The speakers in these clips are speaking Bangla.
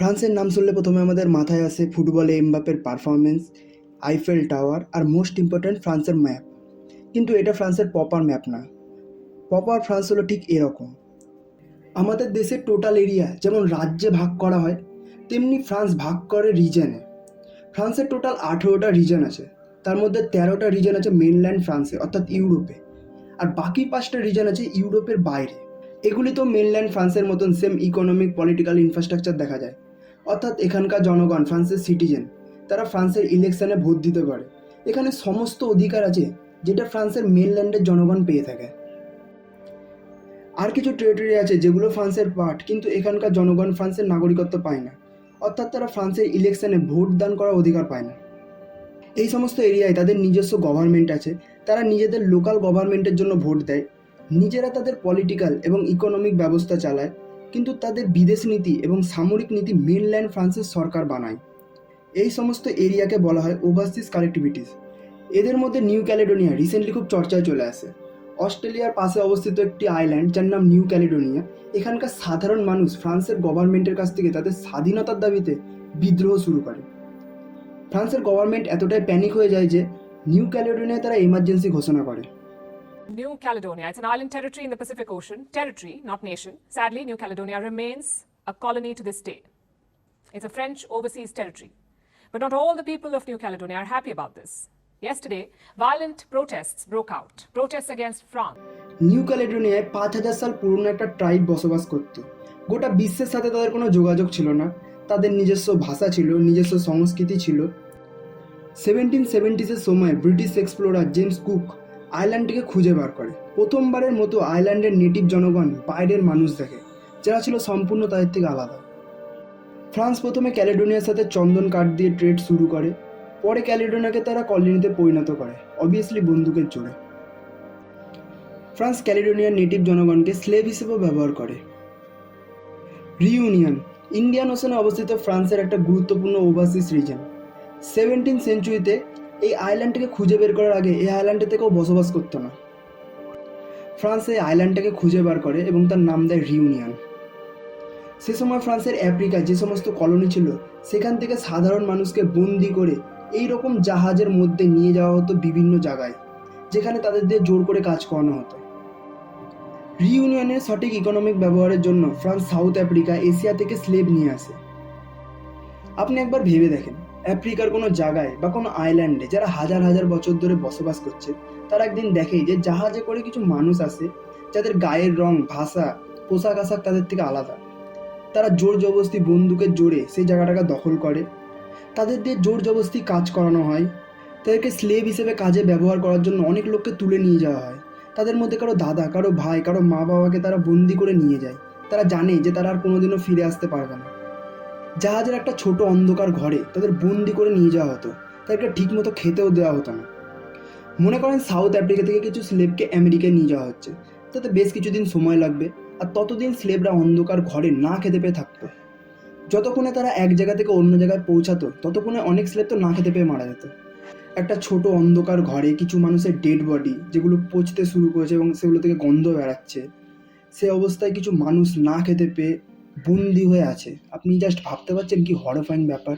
ফ্রান্সের নাম শুনলে প্রথমে আমাদের মাথায় আসে ফুটবলে এমবাপ্পের পারফরমেন্স, আইফেল টাওয়ার আর মোস্ট ইম্পর্ট্যান্ট ফ্রান্সের ম্যাপ। কিন্তু এটা ফ্রান্সের প্রপার ম্যাপ না। প্রপার ফ্রান্স হলো ঠিক এরকম। আমাদের দেশের টোটাল এরিয়া যেমন রাজ্যে ভাগ করা হয়, তেমনি ফ্রান্স ভাগ করে রিজনে। ফ্রান্সের টোটাল 18টা রিজন আছে, তার মধ্যে 13টা রিজন আছে মেনল্যান্ড ফ্রান্সে অর্থাৎ ইউরোপে, আর বাকি 5টা রিজন আছে ইউরোপের বাইরে। এগুলি তো মেনল্যান্ড ফ্রান্সের মতন সেম ইকোনমিক পলিটিক্যাল ইনফ্রাস্ট্রাকচার দেখা যায়, অর্থাৎ এখানকার জনগণ ফ্রান্সের সিটিজেন, তারা ফ্রান্সের ইলেকশনে ভোট দিতে পারে। এখানে সমস্ত অধিকার আছে যেটা ফ্রান্সের মেনল্যান্ডের জনগণ পেয়ে থাকে। আর কিছু টেরিটরি আছে যেগুলো ফ্রান্সের পার্ট, কিন্তু এখানকার জনগণ ফ্রান্সের নাগরিকত্ব পায় না, অর্থাৎ তারা ফ্রান্সের ইলেকশনে ভোট দান করার অধিকার পায় না। এই সমস্ত এরিয়ায় তাদের নিজস্ব গভর্নমেন্ট আছে, তারা নিজেদের লোকাল গভর্নমেন্টের জন্য ভোট দেয়, নিজেরা তাদের পলিটিক্যাল এবং ইকোনমিক ব্যবস্থা চালায়, কিন্তু তাদের বিদেশ নীতি এবং সামরিক নীতি মেনল্যান্ড ফ্রান্সের সরকার বানায়। এই সমস্ত এরিয়াকে বলা হয় ওভারসিজ কালেক্টিভিটিস। এদের মধ্যে নিউ ক্যালেডোনিয়া রিসেন্টলি খুব চর্চায় চলে আসে। অস্ট্রেলিয়ার পাশে অবস্থিত একটি আইল্যান্ড যার নাম নিউ ক্যালেডোনিয়া। এখানকার সাধারণ মানুষ ফ্রান্সের গভর্নমেন্টের কাছ থেকে তাদের স্বাধীনতার দাবিতে বিদ্রোহ শুরু করে। ফ্রান্সের গভর্নমেন্ট এতটাই প্যানিক হয়ে যায় যে নিউ ক্যালেডোনিয়ায় তারা এমার্জেন্সি ঘোষণা করে। New Caledonia, it's an island territory in the Pacific Ocean. Territory, not nation. Sadly, New Caledonia remains a colony to this day. It's a French overseas territory. But not all the people of New Caledonia are happy about this. Yesterday, violent protests broke out. Protests against France. New ক্যালেডোনিয়ায় 5000 সাল পুরনো একটা ট্রাইব বসবাস করত। গোটা বিশ্বের সাথে তাদের কোনো যোগাযোগ ছিল না, তাদের নিজস্ব ভাষা ছিল, নিজস্ব সংস্কৃতি ছিল। 1770s সময় ব্রিটিশ এক্সপ্লোরার জেমস কুক আইল্যান্ডটিকে খুঁজে বার করে। প্রথমবারের মতো আইল্যান্ডের নেটিভ জনগণ বাইরের মানুষ দেখে, যারা ছিল সম্পূর্ণ তাদের থেকে আলাদা। ফ্রান্স প্রথমে ক্যালেডোনিয়ার সাথে চন্দন কাঠ দিয়ে ট্রেড শুরু করে, পরে ক্যালেডোনিয়াকে তারা কলোনিতে পরিণত করে, অবভিয়াসলি বন্দুকের জোরে। ফ্রান্স ক্যালেডোনিয়ার নেটিভ জনগণকে স্লেভ হিসেবেও ব্যবহার করে। রিউনিয়ন ইন্ডিয়ান ওশানে অবস্থিত ফ্রান্সের একটা গুরুত্বপূর্ণ ওভারসিজ রিজন। 17th সেঞ্চুরিতে এই আইল্যান্ডটাকে খুঁজে বের করার আগে এই আইল্যান্ডে থেকেও বসবাস করতো না। ফ্রান্স এই আইল্যান্ডটাকে খুঁজে বার করে এবং তার নাম দেয় রিউনিয়ন। সে সময় ফ্রান্সের আফ্রিকা যে সমস্ত কলোনি ছিল সেখান থেকে সাধারণ মানুষকে বন্দি করে এই রকম জাহাজের মধ্যে নিয়ে যাওয়া হতো বিভিন্ন জায়গায়, যেখানে তাদের দিয়ে জোর করে কাজ করানো হতো। রিইউনিয়নের সঠিক ইকোনমিক ব্যবহারের জন্য ফ্রান্স সাউথ আফ্রিকা, এশিয়া থেকে স্লেভ নিয়ে আসে। আপনি একবার ভেবে দেখেন, আফ্রিকার কোনো জায়গায় বা কোনো আইল্যান্ডে যারা হাজার হাজার বছর ধরে বসবাস করছে, তারা একদিন দেখে যে জাহাজে করে কিছু মানুষ আসে যাদের গায়ের রং, ভাষা, পোশাক আশাক তাদের থেকে আলাদা। তারা জোর জবরদস্তি বন্দুকের জোরে সেই জায়গাটাকে দখল করে, তাদের দিয়ে জোর জবরদস্তি কাজ করানো হয়, তাদেরকে স্লেভ হিসেবে কাজে ব্যবহার করার জন্য অনেক লোককে তুলে নিয়ে যাওয়া হয়। তাদের মধ্যে কারো দাদা, কারো ভাই, কারো মা বাবাকে তারা বন্দি করে নিয়ে যায়। তারা জানে যে তারা আর কোনোদিনও ফিরে আসতে পারবে না। জাহাজের একটা ছোট অন্ধকার ঘরে তাদের বন্দি করে নিয়ে যাওয়া হতো, তাদেরকে ঠিকমতো খেতেও দেওয়া হতো না। মনে করেন সাউথ আফ্রিকা থেকে কিছু স্লেভকে আমেরিকায় নিয়ে যাওয়া হচ্ছে, তাতে বেশ কিছুদিন সময় লাগবে, আর ততদিন স্লেভরা অন্ধকার ঘরে না খেতে পেয়ে থাকতো। যতক্ষণে তারা এক জায়গা থেকে অন্য জায়গায় পৌঁছাতো, ততক্ষণে অনেক স্লেভ তো না খেতে পেয়ে মারা যেত। একটা ছোট অন্ধকার ঘরে কিছু মানুষের ডেড বডি যেগুলো পচতে শুরু করেছে এবং সেগুলো থেকে গন্ধ বেড়াচ্ছে, সে অবস্থায় কিছু মানুষ না খেতে পেয়ে বন্দি হয়ে আছে। আপনি জাস্ট ভাবতে পারছেন কি হরফাইং ব্যাপার।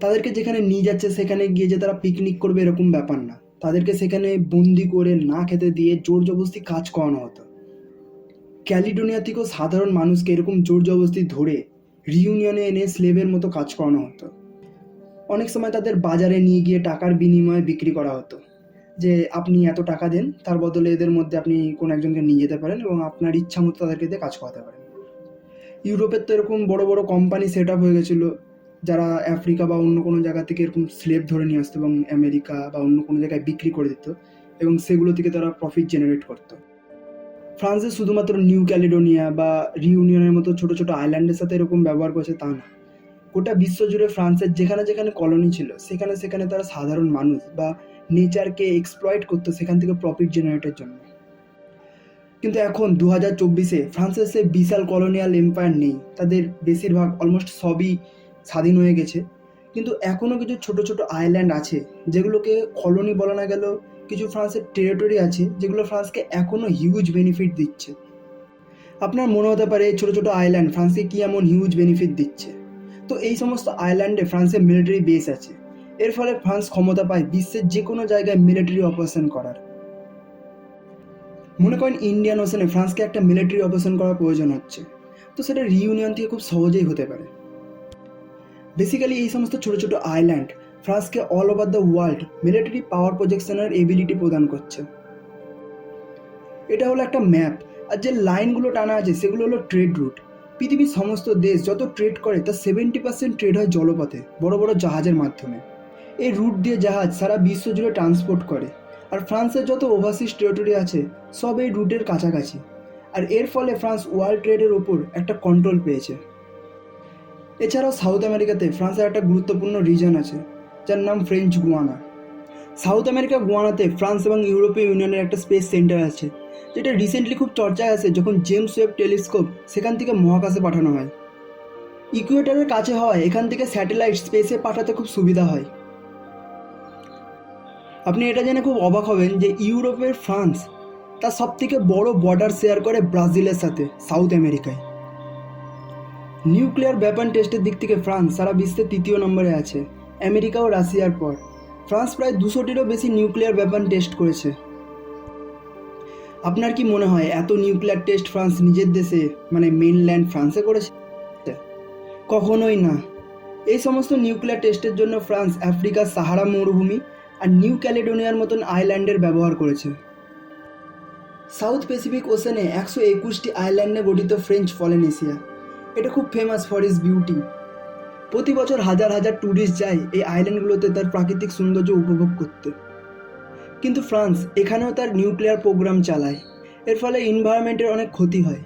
তাদেরকে যেখানে নিয়ে যাচ্ছে সেখানে গিয়ে যে তারা পিকনিক করবে এরকম ব্যাপার না, তাদেরকে সেখানে বন্দি করে না খেতে দিয়ে জোর জবরদস্তি কাজ করানো হতো। ক্যালিডোনিয়া থেকেও সাধারণ মানুষকে এরকম জোর জবরদস্তি ধরে রিইউনিয়নে এনে স্লেভের মতো কাজ করানো হতো। অনেক সময় তাদের বাজারে নিয়ে গিয়ে টাকার বিনিময়ে বিক্রি করা হতো, যে আপনি এত টাকা দেন, তার বদলে এদের মধ্যে আপনি কোনো একজনকে নিয়ে যেতে পারেন এবং আপনার ইচ্ছা মতো তাদেরকে দিয়ে কাজ করাতে পারেন। ইউরোপের তো এরকম বড় বড় কোম্পানি সেট আপ হয়ে গেছিলো, যারা আফ্রিকা বা অন্য কোনো জায়গা থেকে এরকম স্লেভ ধরে নিয়ে আসতো এবং আমেরিকা বা অন্য কোনো জায়গায় বিক্রি করে দিত, এবং সেগুলো থেকে তারা প্রফিট জেনারেট করতো। ফ্রান্সে শুধুমাত্র নিউ ক্যালিডোনিয়া বা রিইউনিয়নের মতো ছোটো ছোটো আইল্যান্ডের সাথে এরকম ব্যবহার করেছে তা না, গোটা বিশ্ব জুড়ে ফ্রান্সের যেখানে যেখানে কলোনি ছিল সেখানে সেখানে তারা সাধারণ মানুষ বা নেচারকে এক্সপ্লয়েট করতো সেখান থেকে প্রফিট জেনারেটের জন্য। কিন্তু এখন 2024-এ ফ্রান্সের সে বিশাল কলোনিয়াল এম্পায়ার নেই, তাদের বেশিরভাগ অলমোস্ট সবই স্বাধীন হয়ে গেছে। কিন্তু এখনও কিছু ছোট ছোট আইল্যান্ড আছে যেগুলোকে কলোনি বলা না গেলেও কিছু ফ্রান্সের টেরিটরি আছে যেগুলো ফ্রান্সকে এখনও হিউজ বেনিফিট দিচ্ছে। আপনার মনে হতে পারে এই ছোটো ছোটো আইল্যান্ড ফ্রান্সকে কী এমন হিউজ বেনিফিট দিচ্ছে। তো এই সমস্ত আইল্যান্ডে ফ্রান্সের মিলিটারি বেস আছে। এর ফলে ফ্রান্স ক্ষমতা পায় বিশ্বের যে কোনো জায়গায় মিলিটারি অপারেশন করার। মনে করেন ইন্ডিয়ান ওশানে ফ্রান্সকে একটা মিলিটারি অপারেশন করার প্রয়োজন হচ্ছে, তো সেটা রিইউনিয়ন থেকে খুব সহজেই হতে পারে। বেসিক্যালি এই সমস্ত ছোট ছোট আইল্যান্ড ফ্রান্সকে all over the world military power প্রজেকশনের এবিলিটি প্রদান করছে। এটা হলো একটা ম্যাপ, আর যে লাইনগুলো টানা আছে সেগুলো হলো ট্রেড রুট। পৃথিবীর সমস্ত দেশ যত ট্রেড করে তার 70% ট্রেড হয় জলপথে, বড় বড় জাহাজের মাধ্যমে। এই রুট দিয়ে জাহাজ সারা বিশ্ব জুড়ে ট্রান্সপোর্ট করে, আর ফ্রান্সের যত ওভারসিজ টেরিটরি আছে সব এই রুটের কাছাকাছি। আর এর ফলে ফ্রান্স ওয়ার্ল্ড ট্রেডের ওপর একটা কন্ট্রোল পেয়েছে। এছাড়াও সাউথ আমেরিকাতে ফ্রান্সের একটা গুরুত্বপূর্ণ রিজন আছে যার নাম ফ্রেঞ্চ গুয়ানা। সাউথ আমেরিকা গুয়ানাতে ফ্রান্স এবং ইউরোপীয় ইউনিয়নের একটা স্পেস সেন্টার আছে, যেটা রিসেন্টলি খুব চর্চায় আছে যখন জেমস ওয়েব টেলিস্কোপ সেখান থেকে মহাকাশে পাঠানো হয়। ইকুয়েটরের কাছে হওয়ায় এখান থেকে স্যাটেলাইট স্পেসে পাঠাতে খুব সুবিধা হয়। আপনি এটা জেনে খুব অবাক হবেন যে ইউরোপের ফ্রান্স তার সবথেকে বড় বর্ডার শেয়ার করে ব্রাজিলের সাথে সাউথ আমেরিকায়। নিউক্লিয়ার ওয়েপন টেস্টের দিক থেকে ফ্রান্স সারা বিশ্বে 3য় নম্বরে আছে, আমেরিকা ও রাশিয়ার পর। ফ্রান্স প্রায় 200টিরও বেশি নিউক্লিয়ার ওয়েপন টেস্ট করেছে। আপনার কি মনে হয় এত নিউক্লিয়ার টেস্ট ফ্রান্স নিজের দেশে মানে মেইনল্যান্ড ফ্রান্সে করেছে? কখনোই না। এই সমস্ত নিউক্লিয়ার টেস্টের জন্য ফ্রান্স আফ্রিকার সাহারা মরুভূমি আর নিউ ক্যালেডোনিয়ার মতন আইল্যান্ডের ব্যবহার করেছে। সাউথ প্যাসিফিক ওশেনে 121টি আইল্যান্ডে গঠিত ফ্রেঞ্চ পলিনেশিয়া। এটা খুব ফেমাস ফর ইটস বিউটি। প্রতি বছর হাজার হাজার ট্যুরিস্ট যায় এই আইল্যান্ডগুলোতে তার প্রাকৃতিক সৌন্দর্য উপভোগ করতে। কিন্তু ফ্রান্স এখানেও তার নিউক্লিয়ার প্রোগ্রাম চালায়, এর ফলে এনভায়রনমেন্টের অনেক ক্ষতি হয়।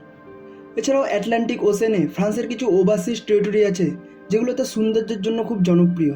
এছাড়াও আটলান্টিক ওশেনে ফ্রান্সের কিছু ওভারসিজ টেরিটরি আছে যেগুলো তার সৌন্দর্যের জন্য খুব জনপ্রিয়।